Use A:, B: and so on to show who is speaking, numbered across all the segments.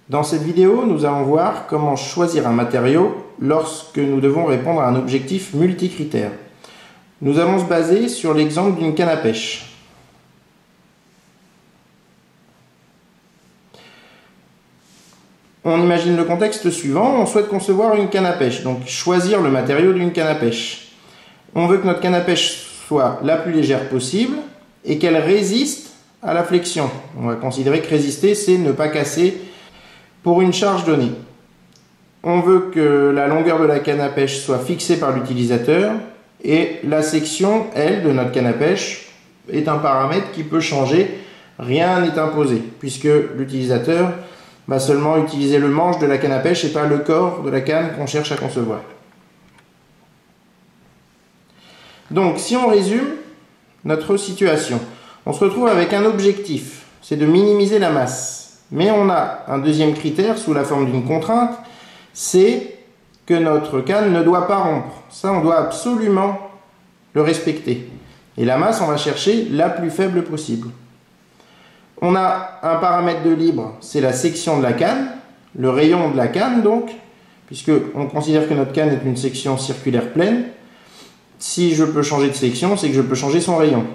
A: Dans cette vidéo, nous allons voir comment choisir un matériau lorsque nous devons répondre à un objectif multicritère. Nous allons se baser sur l'exemple d'une canne à pêche. On imagine le contexte suivant, on souhaite concevoir une canne à pêche, donc choisir le matériau d'une canne à pêche. On veut que notre canne à pêche soit la plus légère possible et qu'elle résiste à la flexion. On va considérer que résister, c'est ne pas casser pour une charge donnée. On veut que la longueur de la canne à pêche soit fixée par l'utilisateur et la section, elle, de notre canne à pêche est un paramètre qui peut changer. Rien n'est imposé puisque l'utilisateur va seulement utiliser le manche de la canne à pêche et pas le corps de la canne qu'on cherche à concevoir. Donc, si on résume notre situation, on se retrouve avec un objectif, c'est de minimiser la masse. Mais on a un deuxième critère sous la forme d'une contrainte, c'est que notre canne ne doit pas rompre. Ça, on doit absolument le respecter. Et la masse, on va chercher la plus faible possible. On a un paramètre de libre, c'est la section de la canne, le rayon de la canne donc, puisque on considère que notre canne est une section circulaire pleine. Si je peux changer de section, c'est que je peux changer son rayon.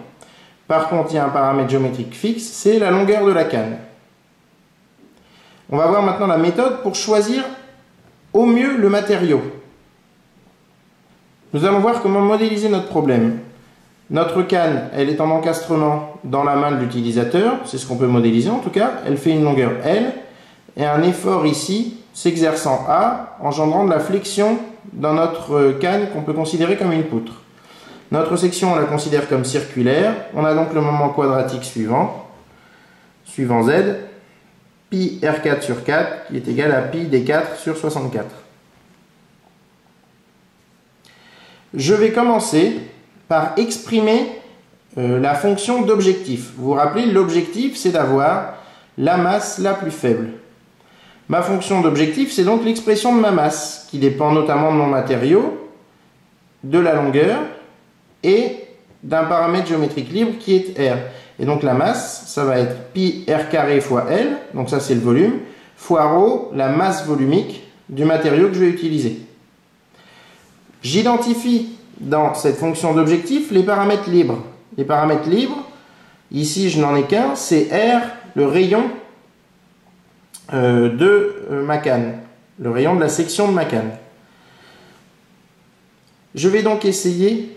A: Par contre, il y a un paramètre géométrique fixe, c'est la longueur de la canne. On va voir maintenant la méthode pour choisir au mieux le matériau. Nous allons voir comment modéliser notre problème. Notre canne, elle est en encastrement dans la main de l'utilisateur, c'est ce qu'on peut modéliser en tout cas. Elle fait une longueur L et un effort ici s'exerçant A, engendrant de la flexion dans notre canne qu'on peut considérer comme une poutre. Notre section, on la considère comme circulaire. On a donc le moment quadratique suivant Z, pi R4 sur 4, qui est égal à pi D4 sur 64. Je vais commencer par exprimer la fonction d'objectif. Vous vous rappelez, l'objectif, c'est d'avoir la masse la plus faible. Ma fonction d'objectif, c'est donc l'expression de ma masse, qui dépend notamment de mon matériau, de la longueur et d'un paramètre géométrique libre qui est R. Et donc la masse, ça va être pi R carré fois L, donc ça c'est le volume, fois ρ, la masse volumique du matériau que je vais utiliser. J'identifie dans cette fonction d'objectif les paramètres libres. Les paramètres libres, ici je n'en ai qu'un, c'est R, le rayon de ma canne, le rayon de la section de ma canne. Je vais donc essayer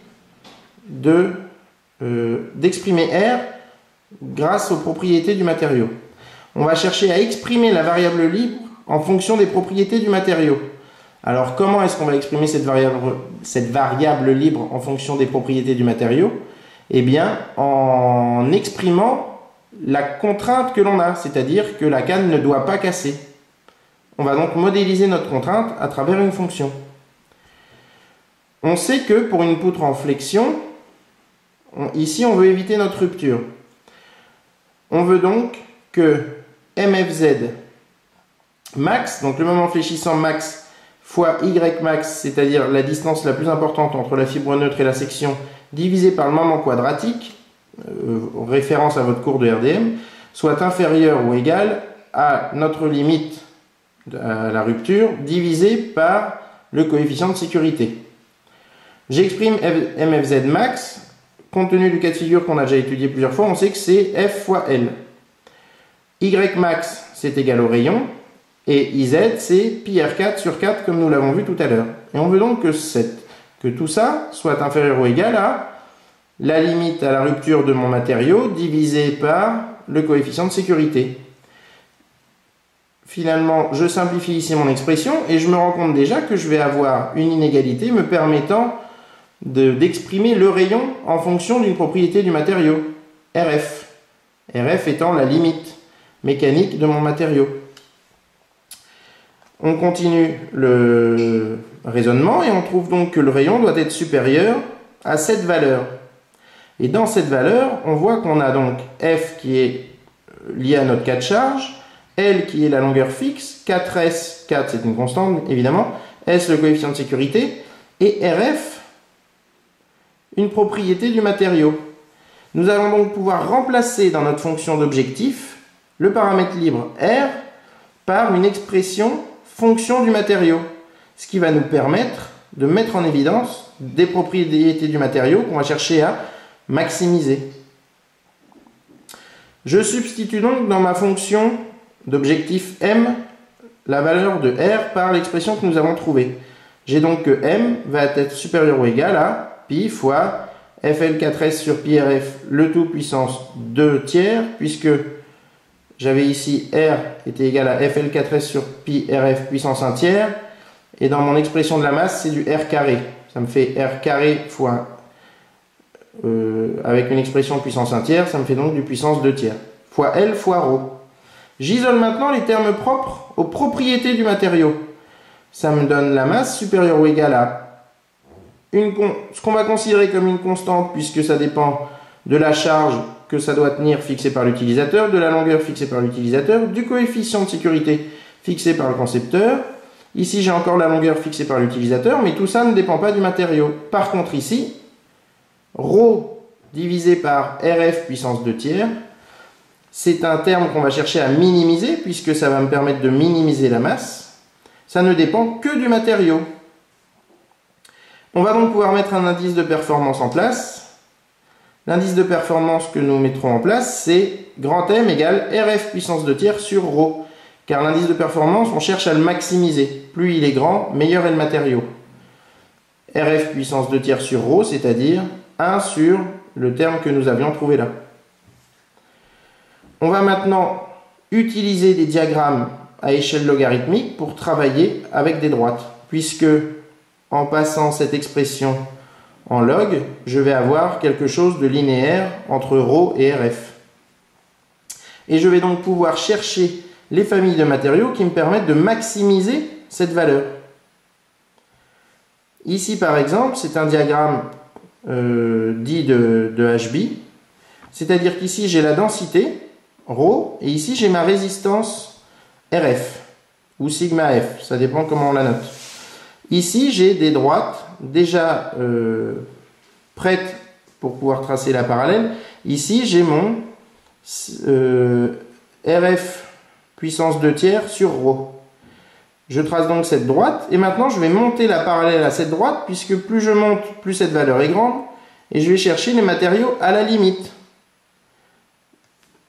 A: d'exprimer R grâce aux propriétés du matériau. On va chercher à exprimer la variable libre en fonction des propriétés du matériau. Alors comment est-ce qu'on va exprimer cette variable libre en fonction des propriétés du matériau? Eh bien en exprimant la contrainte que l'on a, c'est-à-dire que la canne ne doit pas casser. On va donc modéliser notre contrainte à travers une fonction. On sait que pour une poutre en flexion, ici on veut éviter notre rupture. On veut donc que MFZ max, donc le moment fléchissant max, fois Y max, c'est-à-dire la distance la plus importante entre la fibre neutre et la section, divisé par le moment quadratique, référence à votre cours de RDM, soit inférieur ou égal à notre limite à la rupture, divisé par le coefficient de sécurité. J'exprime MFZ max. Compte tenu du cas de figure qu'on a déjà étudié plusieurs fois, on sait que c'est F fois L. Y max, c'est égal au rayon. Et IZ, c'est pi R4 sur 4, comme nous l'avons vu tout à l'heure. Et on veut donc que tout ça soit inférieur ou égal à la limite à la rupture de mon matériau divisé par le coefficient de sécurité. Finalement, je simplifie ici mon expression et je me rends compte déjà que je vais avoir une inégalité me permettant d'exprimer le rayon en fonction d'une propriété du matériau, RF. RF étant la limite mécanique de mon matériau. On continue le raisonnement et on trouve donc que le rayon doit être supérieur à cette valeur. Et dans cette valeur, on voit qu'on a donc F qui est lié à notre cas de charge, L qui est la longueur fixe, 4S, 4 c'est une constante évidemment, S le coefficient de sécurité, et RF une propriété du matériau. Nous allons donc pouvoir remplacer dans notre fonction d'objectif le paramètre libre R par une expression fonction du matériau, ce qui va nous permettre de mettre en évidence des propriétés du matériau qu'on va chercher à maximiser. Je substitue donc dans ma fonction d'objectif M la valeur de R par l'expression que nous avons trouvée. J'ai donc que M va être supérieur ou égal à pi fois FL4S sur pi RF le tout puissance 2 tiers, puisque j'avais ici R était égal à FL4S sur pi RF puissance 1 tiers, et dans mon expression de la masse, c'est du R carré. Ça me fait R carré fois, avec une expression puissance 1 tiers, ça me fait donc du puissance 2 tiers, fois L fois ρ. J'isole maintenant les termes propres aux propriétés du matériau. Ça me donne la masse supérieure ou égale à ce qu'on va considérer comme une constante, puisque ça dépend de la charge que ça doit tenir fixée par l'utilisateur, de la longueur fixée par l'utilisateur, du coefficient de sécurité fixé par le concepteur. Ici, j'ai encore la longueur fixée par l'utilisateur, mais tout ça ne dépend pas du matériau. Par contre, ici, ρ divisé par RF puissance 2 tiers, c'est un terme qu'on va chercher à minimiser, puisque ça va me permettre de minimiser la masse. Ça ne dépend que du matériau. On va donc pouvoir mettre un indice de performance en place. L'indice de performance que nous mettrons en place, c'est grand M égale RF puissance 2 tiers sur ρ. Car l'indice de performance, on cherche à le maximiser. Plus il est grand, meilleur est le matériau. RF puissance 2 tiers sur ρ, c'est-à-dire 1 sur le terme que nous avions trouvé là. On va maintenant utiliser des diagrammes à échelle logarithmique pour travailler avec des droites, puisque en passant cette expression en log, je vais avoir quelque chose de linéaire entre ρ et RF. Et je vais donc pouvoir chercher les familles de matériaux qui me permettent de maximiser cette valeur. Ici, par exemple, c'est un diagramme dit de HB, c'est-à-dire qu'ici, j'ai la densité, ρ, et ici, j'ai ma résistance RF, ou sigma F, ça dépend comment on la note. Ici, j'ai des droites déjà prêtes pour pouvoir tracer la parallèle. Ici, j'ai mon RF puissance 2 tiers sur ρ. Je trace donc cette droite, et maintenant, je vais monter la parallèle à cette droite, puisque plus je monte, plus cette valeur est grande, et je vais chercher les matériaux à la limite.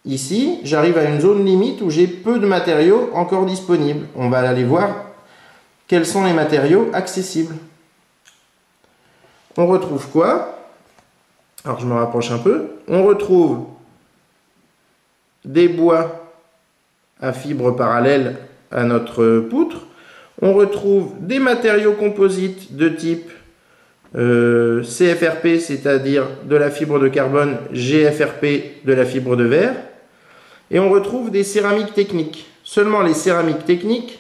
A: Ici, j'arrive à une zone limite où j'ai peu de matériaux encore disponibles. On va aller voir quels sont les matériaux accessibles. On retrouve quoi? Alors, je me rapproche un peu. On retrouve des bois à fibres parallèles à notre poutre. On retrouve des matériaux composites de type CFRP, c'est-à-dire de la fibre de carbone, GFRP de la fibre de verre. Et on retrouve des céramiques techniques. Seulement les céramiques techniques,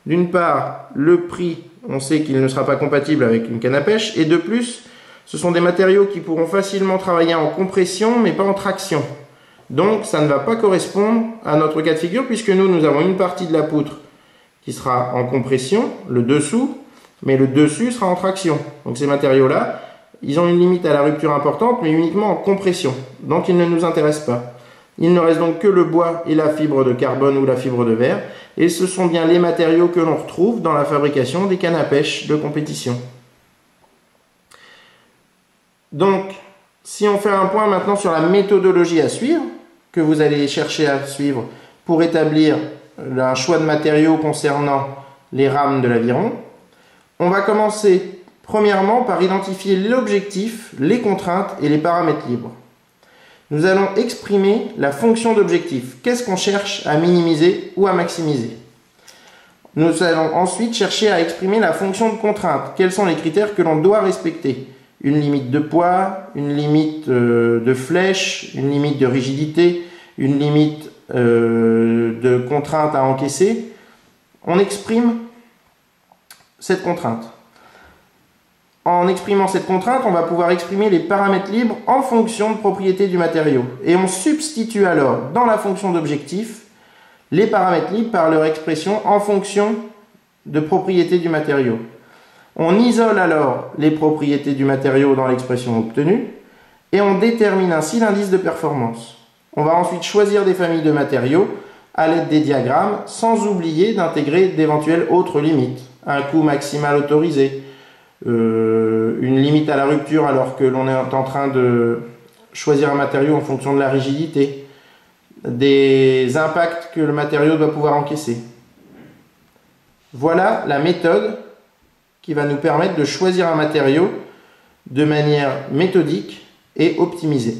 A: d'une part, le prix, on sait qu'il ne sera pas compatible avec une canne à pêche, et de plus, ce sont des matériaux qui pourront facilement travailler en compression, mais pas en traction. Donc, ça ne va pas correspondre à notre cas de figure, puisque nous avons une partie de la poutre qui sera en compression, le dessous, mais le dessus sera en traction. Donc, ces matériaux-là, ils ont une limite à la rupture importante, mais uniquement en compression. Donc, ils ne nous intéressent pas. Il ne reste donc que le bois et la fibre de carbone ou la fibre de verre, et ce sont bien les matériaux que l'on retrouve dans la fabrication des cannes à pêche de compétition. Donc, si on fait un point maintenant sur la méthodologie à suivre, que vous allez chercher à suivre pour établir un choix de matériaux concernant les rames de l'aviron, on va commencer premièrement par identifier l'objectif, les contraintes et les paramètres libres. Nous allons exprimer la fonction d'objectif. Qu'est-ce qu'on cherche à minimiser ou à maximiser? Nous allons ensuite chercher à exprimer la fonction de contrainte. Quels sont les critères que l'on doit respecter? Une limite de poids, une limite de flèche, une limite de rigidité, une limite de contrainte à encaisser. On exprime cette contrainte. En exprimant cette contrainte, on va pouvoir exprimer les paramètres libres en fonction de propriétés du matériau. Et on substitue alors dans la fonction d'objectif les paramètres libres par leur expression en fonction de propriétés du matériau. On isole alors les propriétés du matériau dans l'expression obtenue et on détermine ainsi l'indice de performance. On va ensuite choisir des familles de matériaux à l'aide des diagrammes, sans oublier d'intégrer d'éventuelles autres limites. Un coût maximal autorisé, une limite à la rupture alors que l'on est en train de choisir un matériau en fonction de la rigidité, des impacts que le matériau doit pouvoir encaisser. Voilà la méthode qui va nous permettre de choisir un matériau de manière méthodique et optimisée.